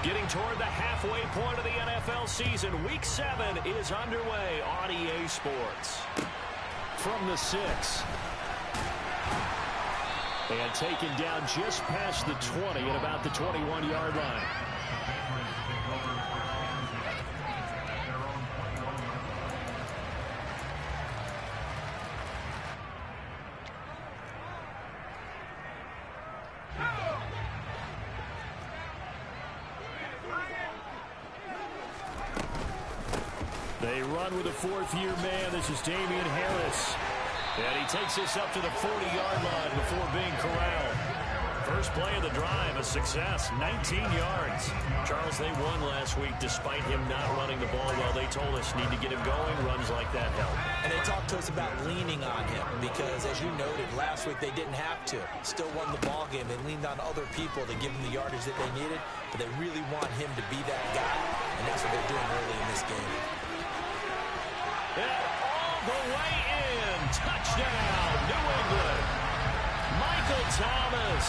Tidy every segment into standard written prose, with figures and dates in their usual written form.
Getting toward the halfway point of the NFL season. Week 7 is underway on EA Sports. From the 6. And taken down just past the 20 at about the 21-yard line. They run with a fourth-year man. This is Damian Harris. And he takes this up to the 40-yard line before being corralled. First play of the drive, a success, 19 yards. Charles, they won last week despite him not running the ball well. They told us need to get him going. Runs like that help. And they talked to us about leaning on him because, as you noted, last week they didn't have to. Still won the ball game. They leaned on other people to give him the yardage that they needed, but they really want him to be that guy, and that's what they're doing early in this game. And all the way in. Touchdown, New England. Michael Thomas.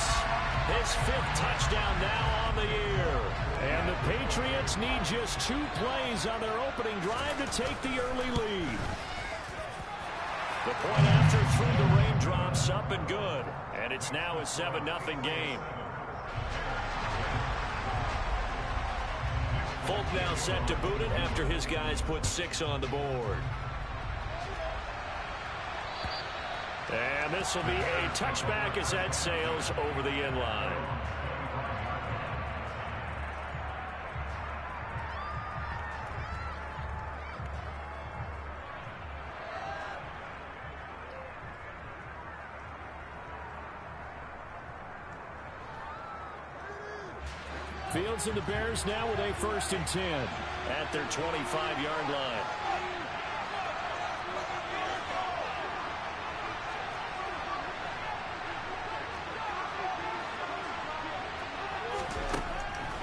His 5th touchdown now on the year. And the Patriots need just 2 plays on their opening drive to take the early lead. The point after through the raindrops, up and good. And it's now a 7-0 game. Folk now set to boot it after his guys put 6 on the board. And this will be a touchback as that sails over the end line. Fields and the Bears now with a 1st and 10 at their 25-yard line.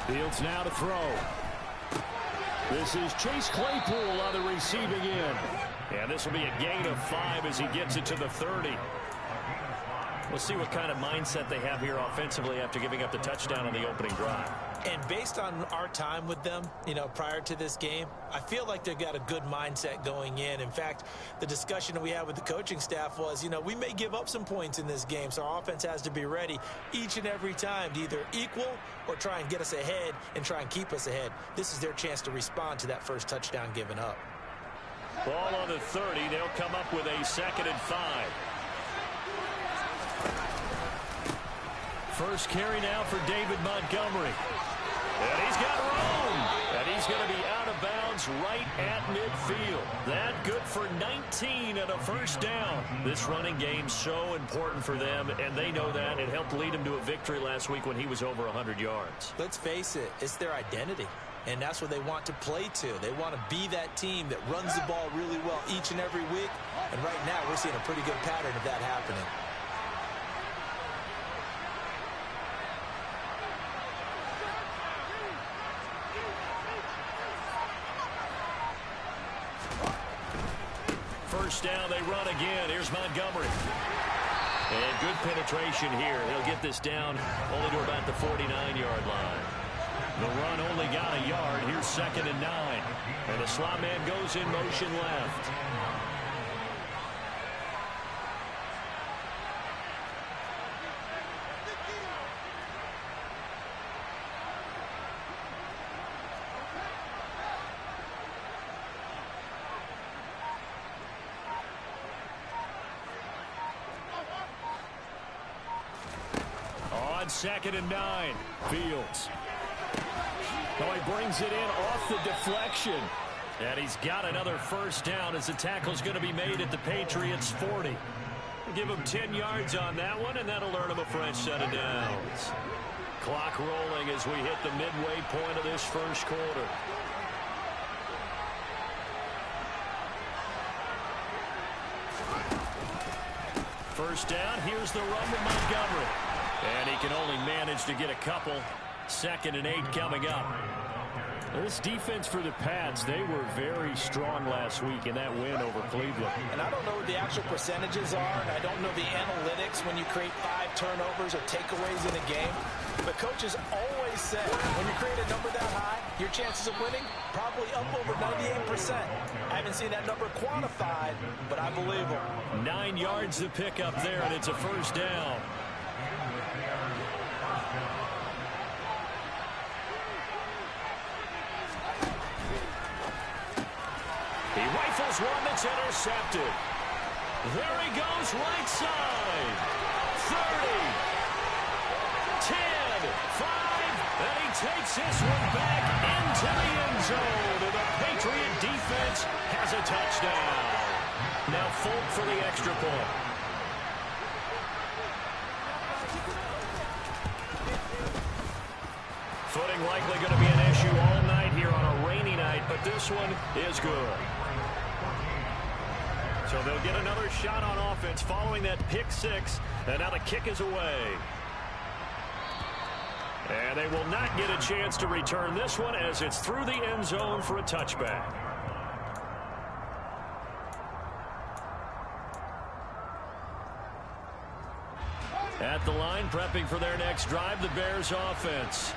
Fields now to throw. This is Chase Claypool on the receiving end. And this will be a gain of 5 as he gets it to the 30. We'll see what kind of mindset they have here offensively after giving up the touchdown on the opening drive. And based on our time with them, prior to this game, I feel like they've got a good mindset going in. In fact, the discussion that we had with the coaching staff was, we may give up some points in this game, so our offense has to be ready each and every time to either equal or try and get us ahead and try and keep us ahead. This is their chance to respond to that first touchdown given up. Ball on the 30. They'll come up with a 2nd and 5. First carry now for David Montgomery. And he's got room. And he's going to be out of bounds right at midfield. That good for 19 and a 1st down. This running game so important for them, and they know that. It helped lead him to a victory last week when he was over 100 yards. Let's face it, it's their identity. And that's what they want to play to. They want to be that team that runs the ball really well each and every week. And right now we're seeing a pretty good pattern of that happening. First down, they run again. Here's Montgomery. And good penetration here. He'll get this down only to about the 49-yard line. The run only got a yard. Here's 2nd and 9. And the slot man goes in motion left. On 2nd and 9, Fields. Oh, he brings it in off the deflection. And he's got another 1st down as the tackle's going to be made at the Patriots' 40. Give him 10 yards on that one, and that'll earn him a fresh set of downs. Clock rolling as we hit the midway point of this first quarter. First down, here's the run with Montgomery. And he can only manage to get a couple. 2nd and 8 coming up. This defense for the Pats, they were very strong last week in that win over Cleveland. And I don't know what the actual percentages are, and I don't know the analytics when you create 5 turnovers or takeaways in a game. The coaches always say when you create a number that high, your chances of winning probably up over 98%. I haven't seen that number quantified, but I believe them. 9 yards to pick up there, and it's a first down. He rifles one that's intercepted. There he goes, right side. 30, 10, 5, and he takes this one back into the end zone. And the Patriot defense has a touchdown. Now Folk for the extra point. Footing likely going to be an issue all night here on a rainy night, but this one is good. So they'll get another shot on offense following that pick six, and now the kick is away. And they will not get a chance to return this one as it's through the end zone for a touchback. At the line, prepping for their next drive, the Bears offense.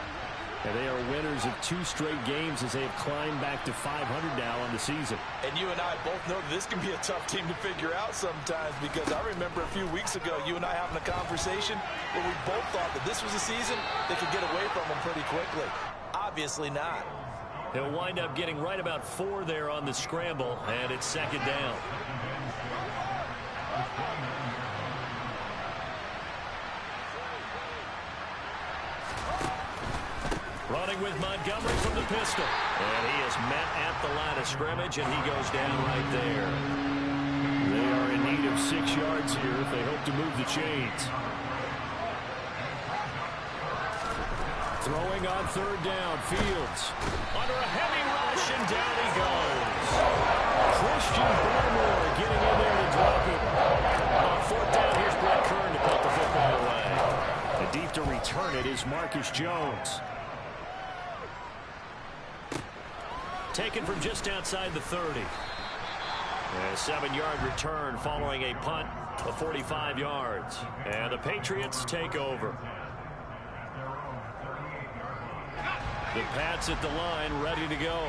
And they are winners of 2 straight games as they have climbed back to 500 now on the season. And you and I both know that this can be a tough team to figure out sometimes, because I remember a few weeks ago you and I having a conversation where we both thought that this was a season they could get away from them pretty quickly. Obviously not. He'll wind up getting right about 4 there on the scramble, and it's second down. Running with Montgomery from the pistol. And he is met at the line of scrimmage, and he goes down right there. They are in need of 6 yards here if they hope to move the chains. Throwing on third down, Fields. Under a heavy rush, and down he goes. Christian Barmore getting in there to drop it. On fourth down, here's Brett Kern to put the football away. And deep to return it is Marcus Jones. Taken from just outside the 30. A 7-yard return following a punt of 45 yards. And the Patriots take over. The Pats at the line, ready to go.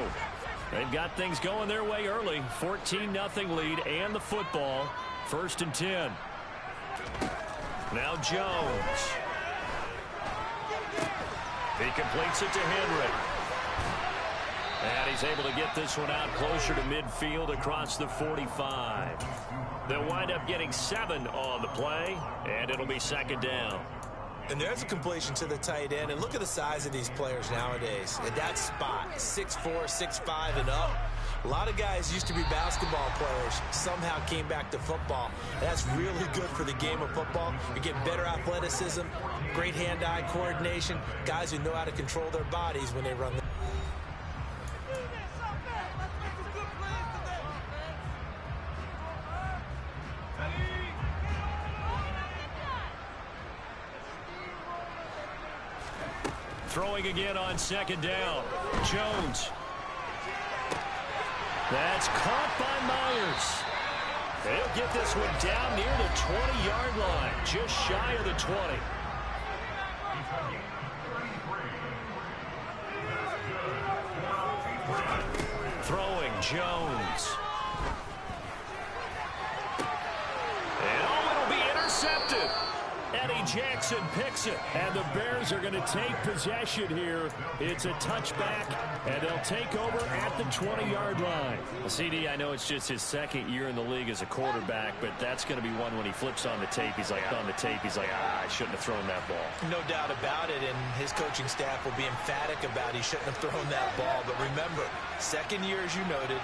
They've got things going their way early. 14-0 lead and the football. 1st and 10. Now Jones. He completes it to Henry. And he's able to get this one out closer to midfield across the 45. They'll wind up getting 7 on the play, and it'll be second down. And there's a completion to the tight end. And look at the size of these players nowadays. At that spot, 6'4", 6'5", and up. A lot of guys used to be basketball players, somehow came back to football. That's really good for the game of football. You get better athleticism, great hand-eye coordination, guys who know how to control their bodies when they run the Throwing again on second down. Jones. That's caught by Myers. They'll get this one down near the 20-yard line, just shy of the 20. Throwing Jones. And it'll be intercepted. Eddie Jackson picks it, and the Bears are going to take possession here. It's a touchback, and they'll take over at the 20-yard line. Well, CD, I know it's just his 2nd year in the league as a quarterback, but that's going to be one when he flips on the tape. He's like, I shouldn't have thrown that ball. No doubt about it, and his coaching staff will be emphatic about he shouldn't have thrown that ball. But remember, 2nd year, as you noted,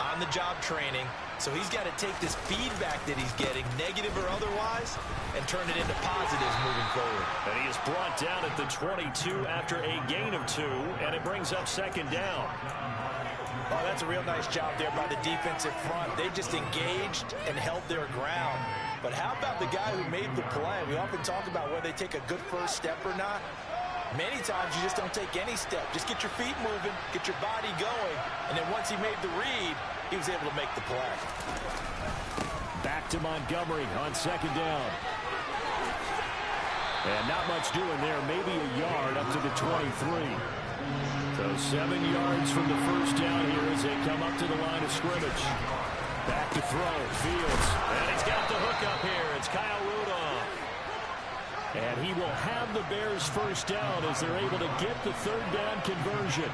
on-the-job training. So he's got to take this feedback that he's getting, negative or otherwise, and turn it into positives moving forward. And he is brought down at the 22 after a gain of 2, and it brings up second down. Oh, that's a real nice job there by the defensive front. They just engaged and held their ground. But how about the guy who made the play? We often talk about whether they take a good first step or not. Many times you just don't take any step. Just get your feet moving, get your body going, and then once he made the read, he was able to make the play. Back to Montgomery on second down. And not much doing there, maybe a yard up to the 23. So 7 yards from the first down here as they come up to the line of scrimmage. Back to throw, Fields. And he's got the hook up here. It's Kyle Rudolph. And he will have the Bears first down as they're able to get the third down conversion.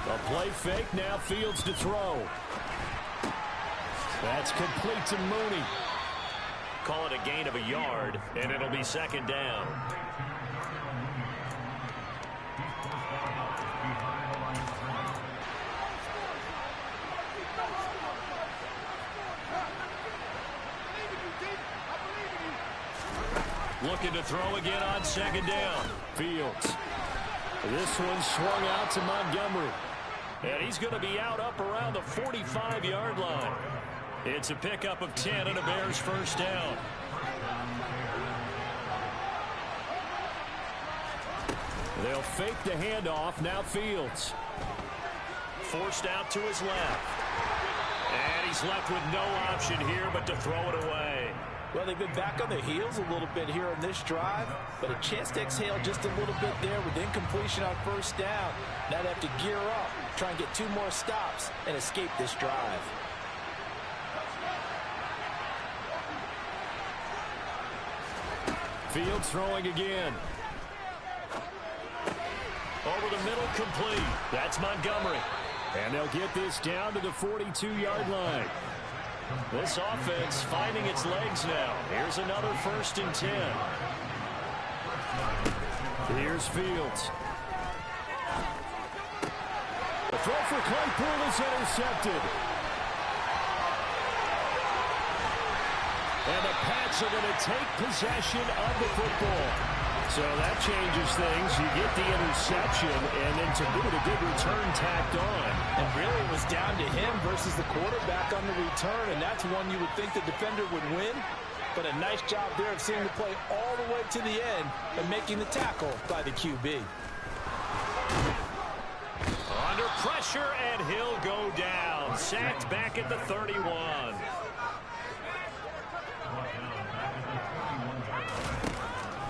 A play fake, now Fields to throw. That's complete to Mooney. Call it a gain of a yard, and it'll be second down. Looking to throw again on second down. Fields. This one swung out to Montgomery. And he's going to be out up around the 45-yard line. It's a pickup of 10 and a Bears first down. They'll fake the handoff. Now Fields. Forced out to his left. And he's left with no option here but to throw it away. Well, they've been back on their heels a little bit here on this drive, but a chance to exhale just a little bit there with incompletion on first down. Now they have to gear up, try and get 2 more stops, and escape this drive. Fields throwing again. Over the middle, complete. That's Montgomery. And they'll get this down to the 42-yard line. This offense finding its legs now. Here's another 1st and 10. Here's Fields. The throw for Claypool is intercepted. And the Pats are going to take possession of the football. So that changes things. You get the interception, and then to boot, a good return tacked on. And really it was down to him versus the quarterback on the return, and that's one you would think the defender would win. But a nice job there of seeing the play all the way to the end and making the tackle by the QB. Under pressure, and he'll go down. Sacked back at the 31.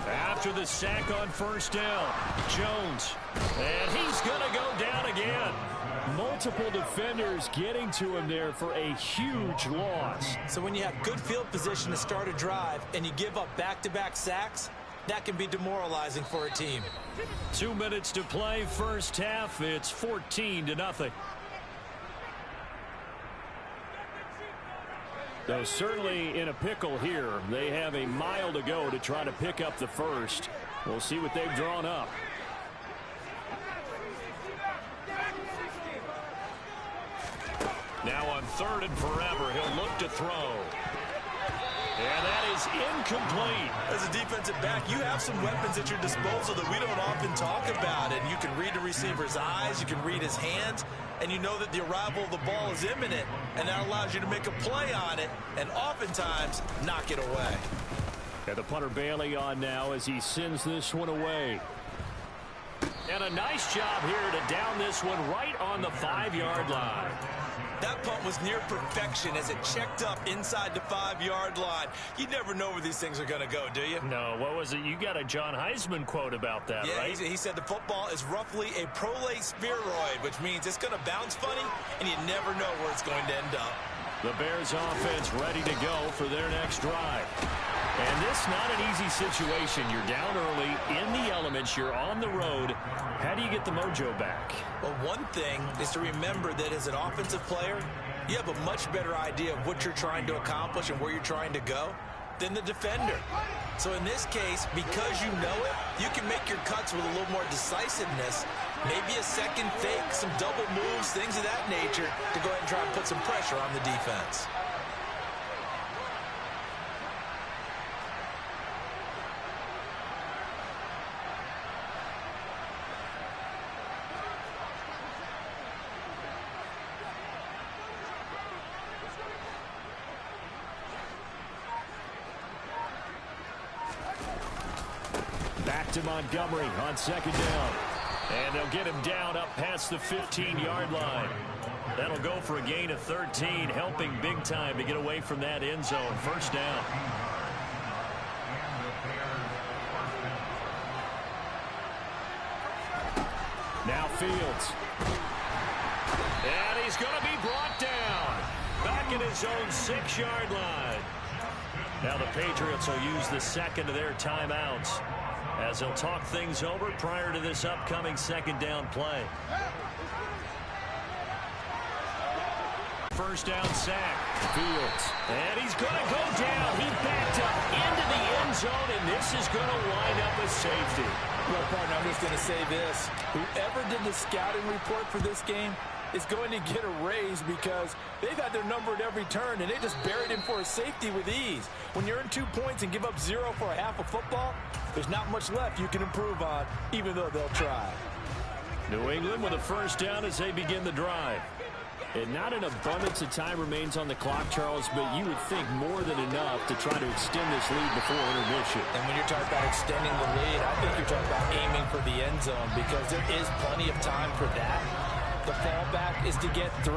After the sack on first down, Jones. And he's going to go down again. Multiple defenders getting to him there for a huge loss. So when you have good field position to start a drive and you give up back-to-back sacks, that can be demoralizing for a team. 2 minutes to play, first half. It's 14-0. Though certainly in a pickle here. They have a mile to go to try to pick up the first. We'll see what they've drawn up. Now on 3rd and forever, he'll look to throw. And that is incomplete. As a defensive back, you have some weapons at your disposal that we don't often talk about. And you can read the receiver's eyes, you can read his hands, and you know that the arrival of the ball is imminent, and that allows you to make a play on it and oftentimes knock it away. And the punter Bailey on now as he sends this one away. And a nice job here to down this one right on the 5-yard line. That punt was near perfection as it checked up inside the 5-yard line. You never know where these things are going to go, do you? No, what was it? You got a John Heisman quote about that, right? Yeah, he said the football is roughly a prolate spheroid, which means it's going to bounce funny, and you never know where it's going to end up. The Bears offense ready to go for their next drive. And this not an easy situation. You're down early, in the elements, you're on the road. How do you get the mojo back? Well, one thing is to remember that as an offensive player, you have a much better idea of what you're trying to accomplish and where you're trying to go than the defender. So in this case, because you know it, you can make your cuts with a little more decisiveness, maybe a second fake, some double moves, things of that nature to go ahead and try and put some pressure on the defense. Back to Montgomery on second down. And they'll get him down up past the 15-yard line. That'll go for a gain of 13, helping big time to get away from that end zone. First down. Now Fields. And he's going to be brought down. Back at his own 6-yard line. Now the Patriots will use the second of their timeouts as they'll talk things over prior to this upcoming second down play. First down sack. Fields. And he's going to go down. He backed up into the end zone, and this is going to wind up a safety. Well, partner, I'm just going to say this. Whoever did the scouting report for this game is going to get a raise because they've had their number at every turn, and they just buried him for a safety with ease. When you earn 2 points and give up 0 for a half of football, there's not much left you can improve on, even though they'll try. New England with a first down as they begin the drive. And not an abundance of time remains on the clock, Charles, but you would think more than enough to try to extend this lead before intermission. And when you're talking about extending the lead, I think you're talking about aiming for the end zone because there is plenty of time for that. The fallback is to get 3.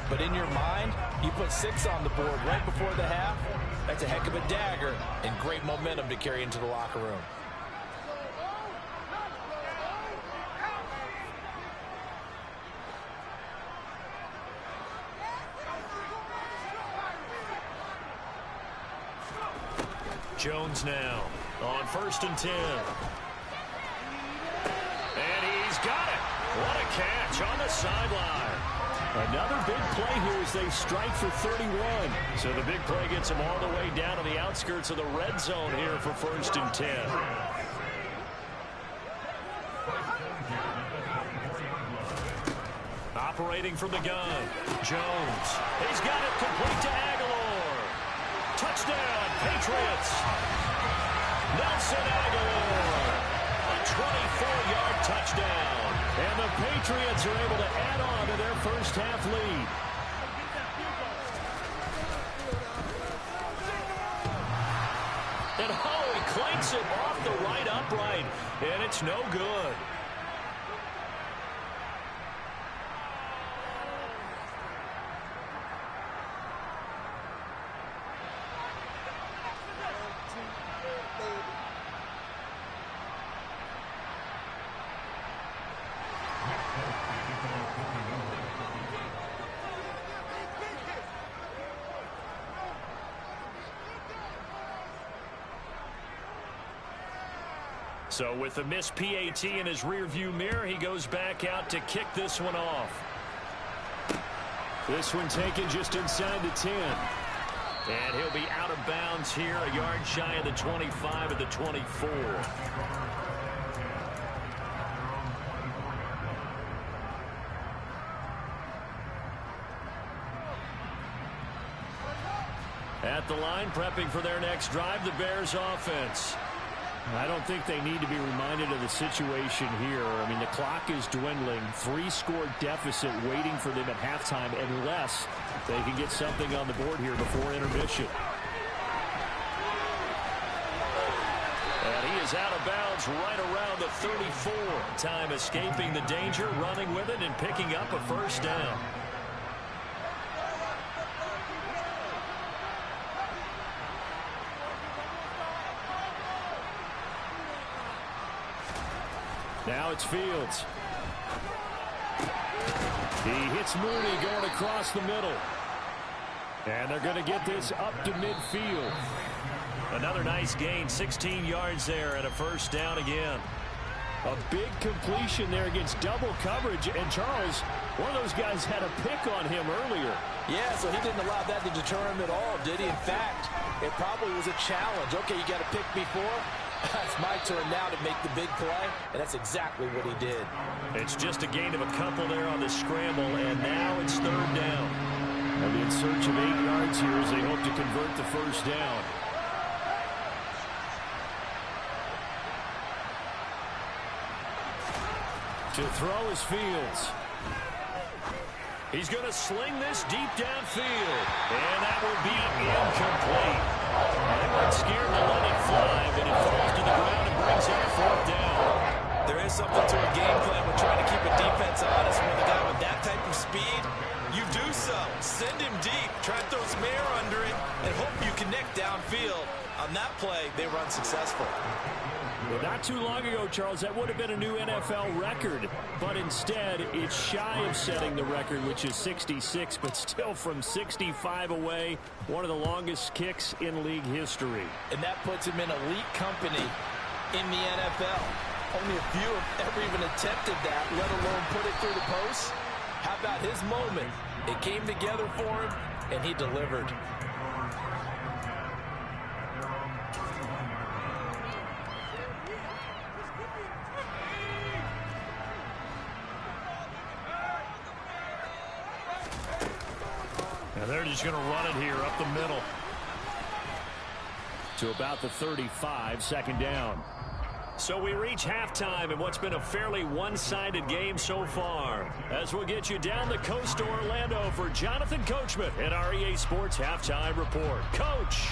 But in your mind, you put 6 on the board right before the half. That's a heck of a dagger and great momentum to carry into the locker room. Jones now on 1st and 10. And he's got it. What a catch on the sideline. Another big play here as they strike for 31. So the big play gets them all the way down to the outskirts of the red zone here for 1st and 10. Operating from the gun. Jones. He's got it complete to Aguilar. Touchdown, Patriots. Nelson Aguilar. A 24-yard touchdown. And the Patriots are able to add on to their first half lead. And he clanks it off the right upright. And it's no good. So with the missed PAT in his rearview mirror, he goes back out to kick this one off. This one taken just inside the 10. And he'll be out of bounds here, a yard shy of the 25 of the 24. At the line, prepping for their next drive, the Bears offense. I don't think they need to be reminded of the situation here. I mean, the clock is dwindling. 3-score deficit waiting for them at halftime unless they can get something on the board here before intermission. And he is out of bounds right around the 34. Time escaping the danger, running with it, and picking up a first down. Now it's Fields. He hits Mooney going across the middle. And they're going to get this up to midfield. Another nice gain, 16 yards there and a first down again. A big completion there against double coverage. And Charles, one of those guys had a pick on him earlier. Yeah, so he didn't allow that to deter him at all, did he? In fact, it probably was a challenge. Okay, you got a pick before. It's my turn now to make the big play, and that's exactly what he did. It's just a gain of a couple there on the scramble, and now it's 3rd down. They'll be in search of 8 yards here as they hope to convert the first down. To throw is Fields. He's going to sling this deep downfield, and that will be incomplete. They weren't scared to let it fly, but it falls to the ground and brings up 4th down. There is something to a game plan when downfield. On that play, they were unsuccessful. Well, not too long ago, Charles, that would have been a new NFL record. But instead, it's shy of setting the record, which is 66, but still from 65 away, one of the longest kicks in league history. And that puts him in elite company in the NFL. Only a few have ever even attempted that, let alone put it through the post. How about his moment? It came together for him, and he delivered. And they're just going to run it here up the middle to about the 35, second down. So we reach halftime in what's been a fairly one-sided game so far. As we'll get you down the coast to Orlando for Jonathan Coachman at our EA Sports Halftime Report. Coach!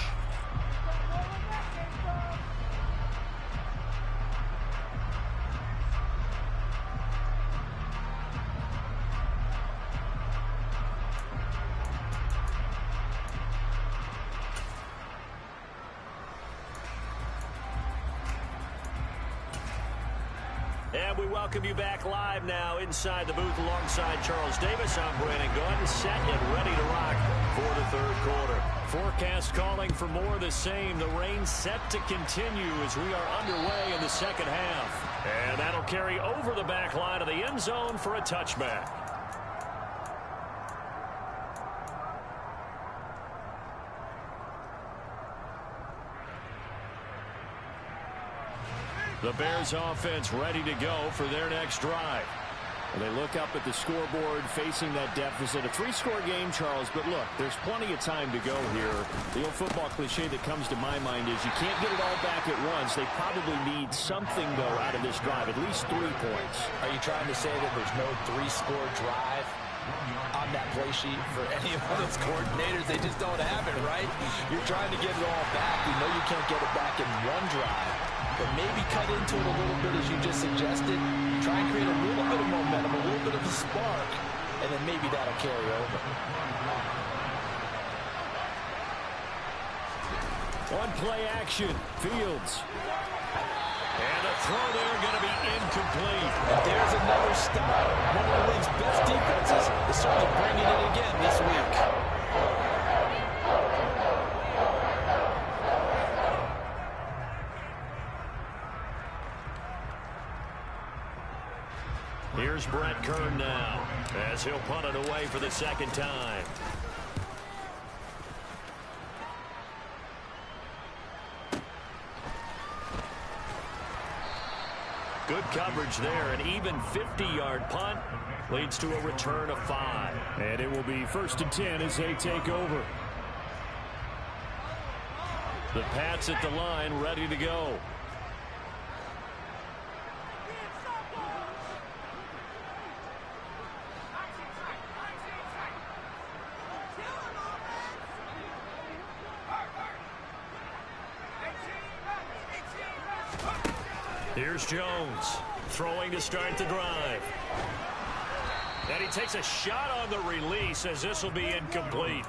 And we welcome you back live now inside the booth alongside Charles Davis. I'm Brandon Gunn, set and ready to rock for the third quarter. Forecast calling for more of the same. The rain set to continue as we are underway in the second half. And that'll carry over the back line of the end zone for a touchback. The Bears offense ready to go for their next drive. Well, they look up at the scoreboard facing that deficit. A three-score game, Charles, but look, there's plenty of time to go here. The old football cliche that comes to my mind is you can't get it all back at once. They probably need something, though, out of this drive, at least 3 points. Are you trying to say that there's no three-score drive on that play sheet for any of those coordinators? They just don't have it, right? You're trying to get it all back. You know you can't get it back in one drive. But maybe cut into it a little bit as you just suggested. Try and create a little bit of momentum, a little bit of a spark, and then maybe that'll carry over. On play action, Fields. And the throw there going to be incomplete. And there's another stop. One of the league's best defenses is certainly bringing it again this week. Here's Brett Kern now as he'll punt it away for the second time. Good coverage there. An even 50-yard punt leads to a return of 5. And it will be 1st and 10 as they take over. The Pats at the line ready to go. Here's Jones throwing to start the drive. And he takes a shot on the release as this will be incomplete.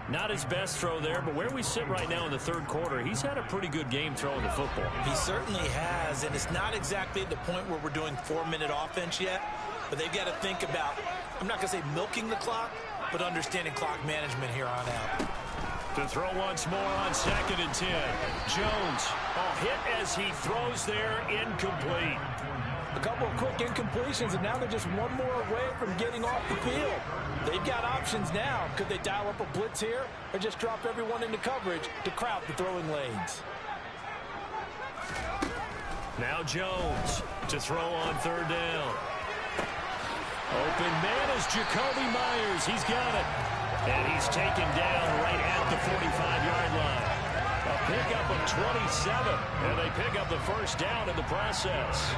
Not his best throw there, but where we sit right now in the third quarter, he's had a pretty good game throwing the football. He certainly has, and it's not exactly at the point where we're doing 4-minute offense yet, but they've got to think about, I'm not going to say milking the clock, but understanding clock management here on out. To throw once more on 2nd and 10. Jones, hit as he throws there, incomplete. A couple of quick incompletions, and now they're just one more away from getting off the field. They've got options now. Could they dial up a blitz here or just drop everyone into coverage to crowd the throwing lanes? Now Jones to throw on 3rd down. Open man is Jacoby Myers. He's got it. And he's taken down right at the 45-yard line. A pickup of 27, and they pick up the 1st down in the process.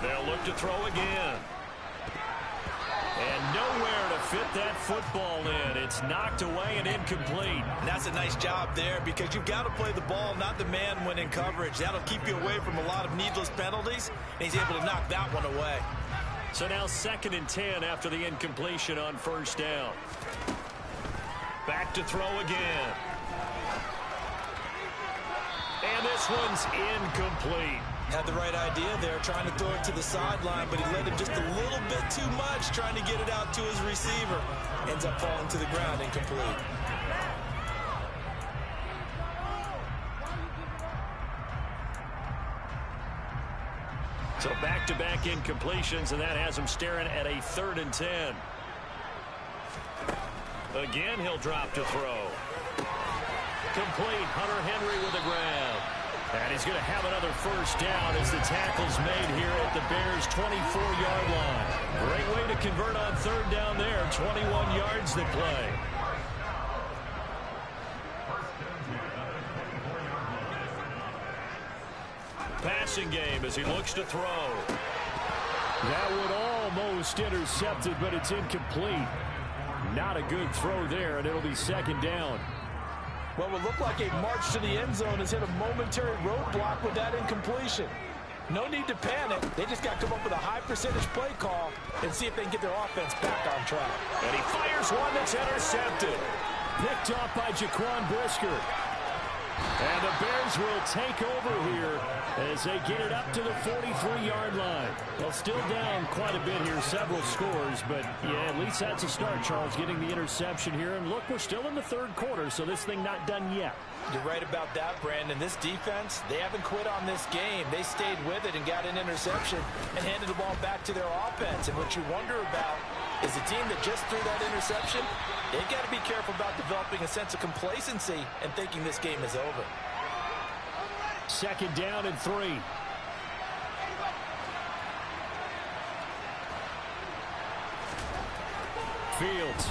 They'll look to throw again. And nowhere to fit that football in. It's knocked away and incomplete. And that's a nice job there because you've got to play the ball, not the man when in coverage. That'll keep you away from a lot of needless penalties, and he's able to knock that one away. So now 2nd and 10 after the incompletion on 1st down. Back to throw again. And this one's incomplete. Had the right idea there, trying to throw it to the sideline, but he let him just a little bit too much, trying to get it out to his receiver. Ends up falling to the ground, incomplete. So back-to-back incompletions, and that has him staring at a 3rd and 10. Again, he'll drop to throw. Complete. Hunter Henry with a grab. And he's going to have another 1st down as the tackle's made here at the Bears' 24-yard line. Great way to convert on 3rd down there. 21 yards to play. Passing game as he looks to throw. That would almost intercept it, but it's incomplete. Not a good throw there, and it'll be 2nd down. What would look like a march to the end zone has hit a momentary roadblock with that incompletion. No need to panic. They just got to come up with a high percentage play call and see if they can get their offense back on track. And he fires one that's intercepted. Picked off by Jaquan Brisker. And the Bears will take over here as they get it up to the 43-yard line. Well, still down quite a bit here, several scores, but yeah, at least that's a start, Charles, getting the interception here. And look, we're still in the 3rd quarter, so this thing not done yet. You're right about that, Brandon. This defense, they haven't quit on this game. They stayed with it and got an interception and handed the ball back to their offense. And what you wonder about is the team that just threw that interception, they've got to be careful about developing a sense of complacency and thinking this game is over. 2nd down and 3. Fields